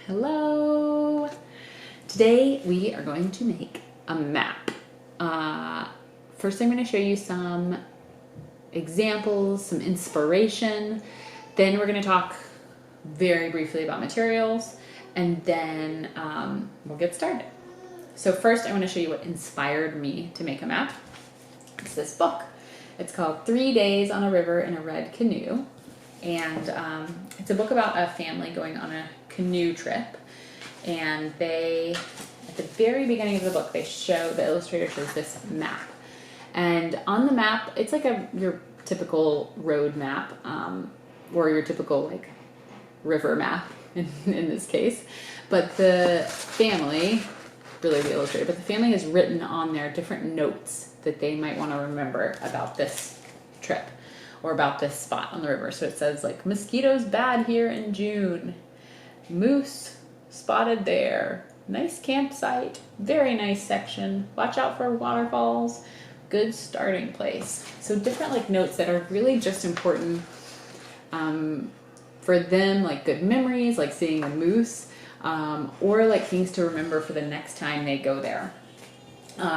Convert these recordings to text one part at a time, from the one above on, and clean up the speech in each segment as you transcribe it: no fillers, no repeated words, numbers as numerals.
Hello! Today we are going to make a map. First I'm going to show you some examples, some inspiration. Then we're going to talk very briefly about materials, and then we'll get started. So first I want to show you what inspired me to make a map. It's this book. It's called 3 Days on a River in a Red Canoe. And it's a book about a family going on a canoe trip. And they, at the very beginning of the book, the illustrator shows this map. And on the map, it's like your typical road map, or your typical like river map in this case. But the family, really the illustrator, but the family has written on there different notes that they might want to remember about this trip or about this spot on the river. So it says like, mosquitoes bad here in June, moose spotted there, nice campsite, very nice section, watch out for waterfalls, good starting place. So different like notes that are really just important for them, like good memories, like seeing a moose, or like things to remember for the next time they go there.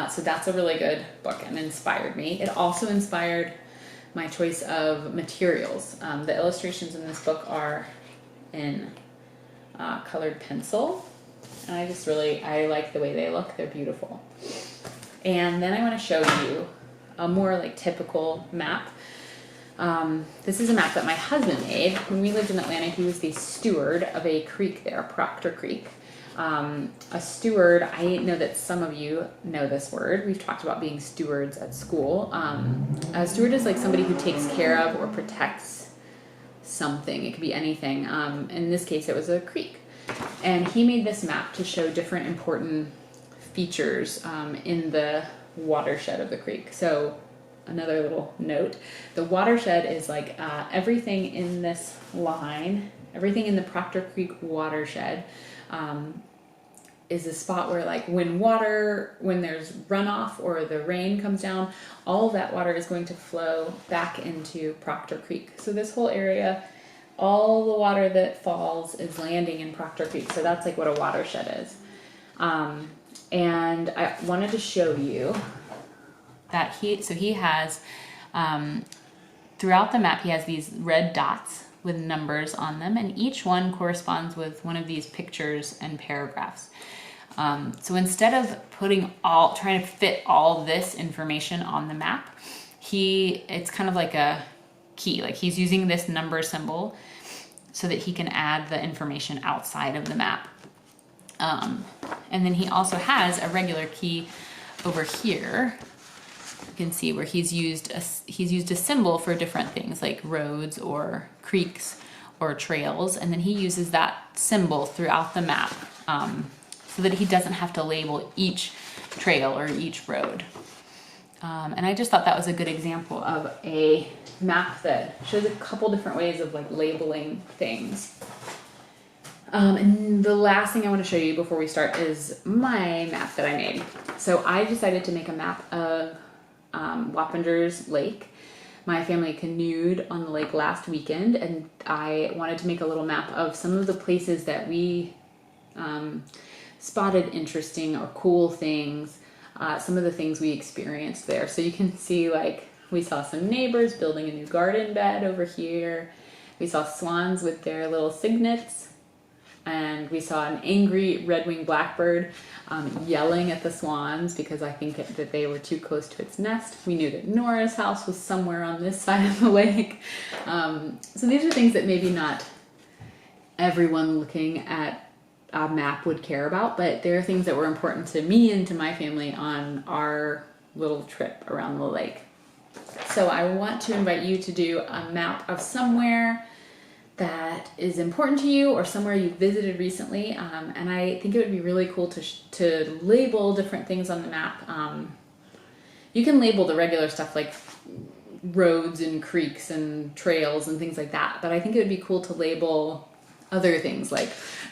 So that's a really good book and inspired me. It also inspired my choice of materials. The illustrations in this book are in colored pencil, and I like the way they look. They're beautiful. And then I want to show you a more like typical map. This is a map that my husband made. When we lived in Atlanta, he was the steward of a creek there, Proctor Creek. A steward, I know that some of you know this word. We've talked about being stewards at school. A steward is like somebody who takes care of or protects something. It could be anything. In this case, it was a creek. And he made this map to show different important features in the watershed of the creek. So another little note, the watershed is like everything in this line, everything in the Proctor Creek watershed is a spot where like when there's runoff or the rain comes down, all of that water is going to flow back into Proctor Creek. So this whole area, all the water that falls is landing in Proctor Creek. So that's like what a watershed is. And I wanted to show you that he has, throughout the map, he has these red dots with numbers on them, and each one corresponds with one of these pictures and paragraphs. So instead of trying to fit all this information on the map, it's kind of like a key, like he's using this number symbol so that he can add the information outside of the map. And then he also has a regular key over here. You can see where he's used a symbol for different things like roads or creeks or trails, and then he uses that symbol throughout the map so that he doesn't have to label each trail or each road. And I just thought that was a good example of a map that shows a couple different ways of like labeling things. And the last thing I want to show you before we start is my map that I made. So I decided to make a map of Wappingers Lake. My family canoed on the lake last weekend, and I wanted to make a little map of some of the places that we spotted interesting or cool things, some of the things we experienced there. So you can see like we saw some neighbors building a new garden bed over here. We saw swans with their little cygnets. And we saw an angry red-winged blackbird yelling at the swans because I think that they were too close to its nest. We knew that Nora's house was somewhere on this side of the lake. So these are things that maybe not everyone looking at a map would care about, but they're things that were important to me and to my family on our little trip around the lake. So I want to invite you to do a map of somewhere that is important to you or somewhere you visited recently, and I think it would be really cool to label different things on the map. You can label the regular stuff like roads and creeks and trails and things like that, but I think it would be cool to label other things like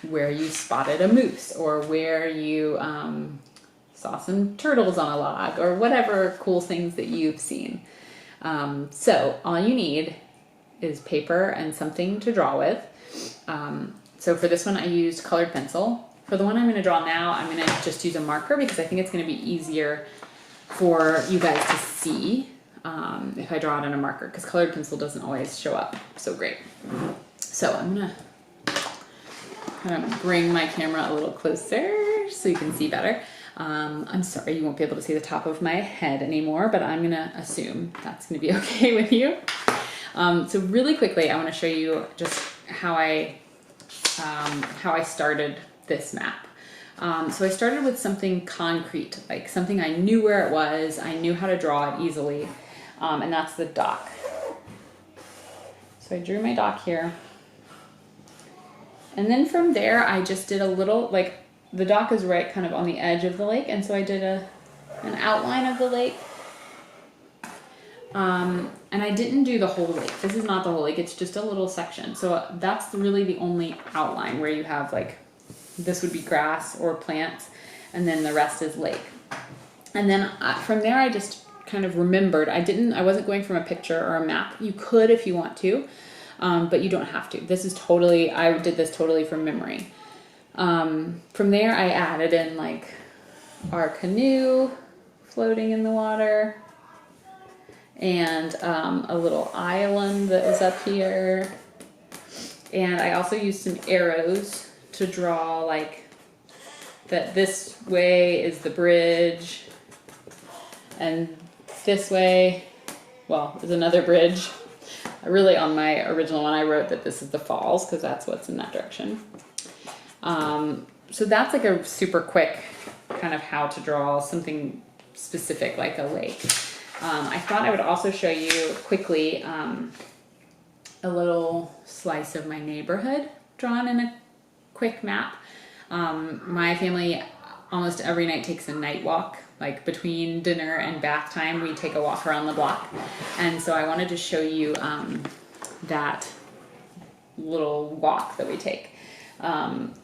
where you spotted a moose or where you saw some turtles on a log or whatever cool things that you've seen. So all you need is paper and something to draw with. So for this one, I used colored pencil. For the one I'm going to draw now, I'm going to just use a marker because I think it's going to be easier for you guys to see if I draw it in a marker, because colored pencil doesn't always show up so great. So I'm going to kind of bring my camera a little closer so you can see better. I'm sorry you won't be able to see the top of my head anymore, but I'm going to assume that's going to be okay with you. So really quickly, I want to show you just how I started this map. So I started with something concrete, like something I knew where it was, I knew how to draw it easily, and that's the dock. So I drew my dock here. And then from there, I just did a little, like, the dock is right kind of on the edge of the lake, and so I did an outline of the lake. And I didn't do the whole lake. This is not the whole lake, it's just a little section. So that's really the only outline where you have, like, this would be grass or plants, and then the rest is lake. And then from there, I just kind of remembered. I wasn't going from a picture or a map. You could if you want to, but you don't have to. I did this totally from memory. From there, I added in, like, our canoe floating in the water, and a little island that was up here. And I also used some arrows to draw, like, that this way is the bridge, and this way, well, is another bridge. Really, on my original one, I wrote that this is the falls, because that's what's in that direction. So that's like a super quick kind of how to draw something specific like a lake. I thought I would also show you quickly a little slice of my neighborhood drawn in a quick map. My family almost every night takes a night walk, like between dinner and bath time, we take a walk around the block. And so I wanted to show you that little walk that we take.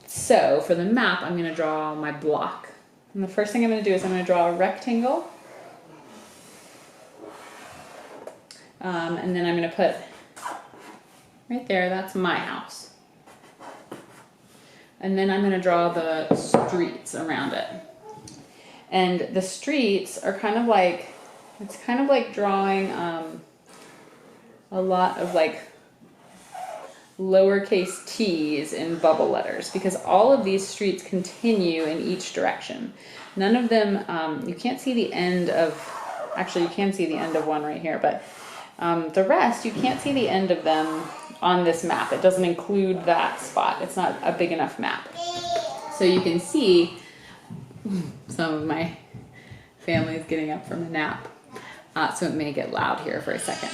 So for the map, I'm going to draw my block. And the first thing I'm going to do is I'm going to draw a rectangle. And then I'm going to put right there, that's my house. And then I'm going to draw the streets around it. And the streets are kind of like, it's kind of like drawing a lot of like lowercase t's in bubble letters, because all of these streets continue in each direction. None of them, you can't see the end of, actually you can see the end of one right here, but the rest, you can't see the end of them on this map. It doesn't include that spot. It's not a big enough map. So you can see some of my family is getting up from a nap. So it may get loud here for a second.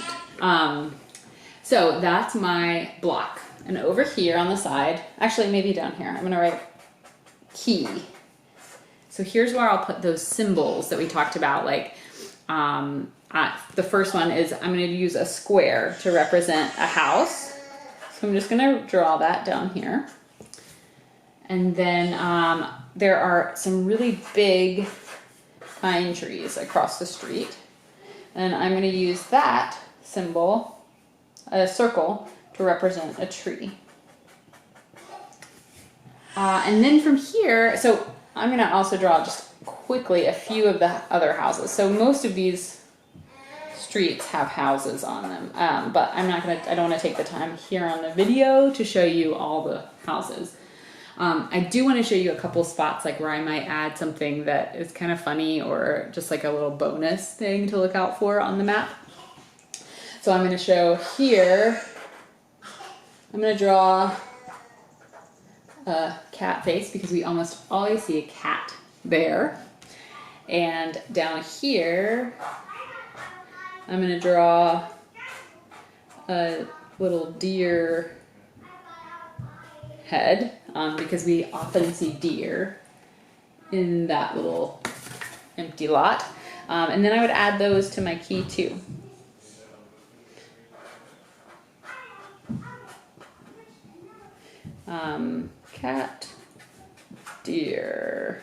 So that's my block. And over here on the side, actually maybe down here, I'm gonna write key. So here's where I'll put those symbols that we talked about. Like the first one is I'm gonna use a square to represent a house. So I'm just gonna draw that down here. And then there are some really big pine trees across the street. And I'm gonna use that symbol, a circle, to represent a tree. And then from here, so I'm gonna also draw just quickly a few of the other houses. So most of these streets have houses on them, but I don't wanna take the time here on the video to show you all the houses. I do want to show you a couple spots like where I might add something that is kind of funny or just like a little bonus thing to look out for on the map. So I'm going to show here, I'm going to draw a cat face because we almost always see a cat there. And down here, I'm going to draw a little deer head, because we often see deer in that little empty lot. And then I would add those to my key too. Cat, deer.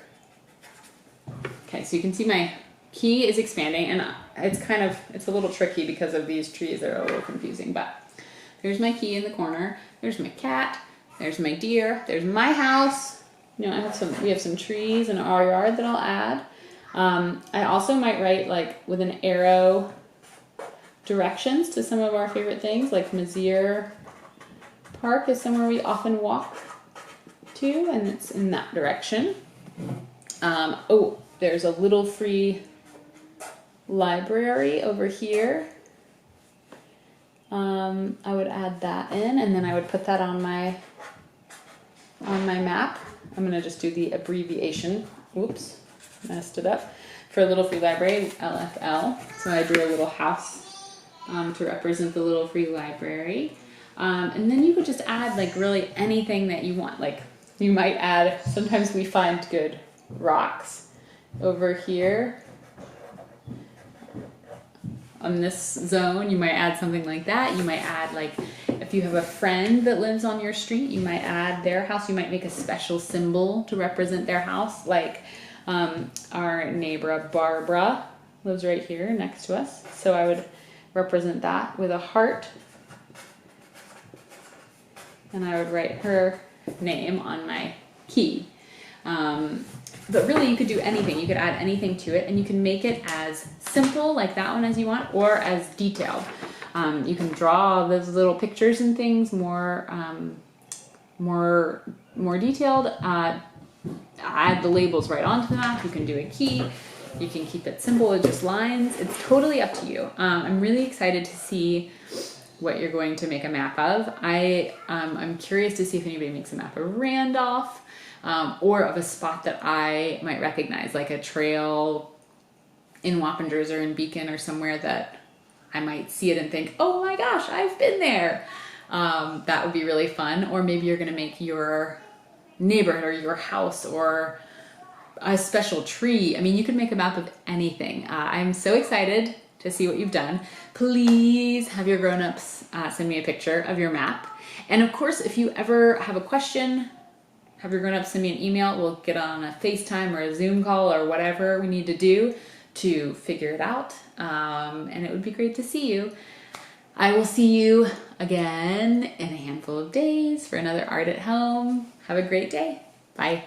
Okay, so you can see my key is expanding, and it's a little tricky because of these trees that are a little confusing, but there's my key in the corner. There's my cat, There's my deer. There's my house. You know, we have some trees in our yard that I'll add. I also might write like with an arrow directions to some of our favorite things, like Mizzier Park is somewhere we often walk to, and it's in that direction. Oh, there's a little free library over here. I would add that in, and then I would put that on my map. I'm gonna just do the abbreviation. Oops, messed it up. For a little free library, LFL. So I drew a little house to represent the little free library. And then you could just add like really anything that you want. Like you might add, sometimes we find good rocks over here. On this zone, you might add something like that. You might add like, if you have a friend that lives on your street, you might add their house. You might make a special symbol to represent their house. Like our neighbor Barbara lives right here next to us. So I would represent that with a heart. And I would write her name on my key. But really you could do anything. You could add anything to it, and you can make it as simple like that one as you want, or as detailed. You can draw those little pictures and things more detailed. Add the labels right onto the map. You can do a key. You can keep it simple with just lines. It's totally up to you. I'm really excited to see what you're going to make a map of. I'm curious to see if anybody makes a map of Randolph, or of a spot that I might recognize, like a trail in Wappingers or in Beacon or somewhere that I might see it and think, oh my gosh, I've been there. That would be really fun. Or maybe you're gonna make your neighborhood or your house or a special tree. I mean, you could make a map of anything. I'm so excited to see what you've done. Please have your grown-ups send me a picture of your map. And of course, if you ever have a question, have your grown-ups send me an email. We'll get on a FaceTime or a Zoom call or whatever we need to do to figure it out. And it would be great to see you. I will see you again in a handful of days for another Art at Home. Have a great day. Bye.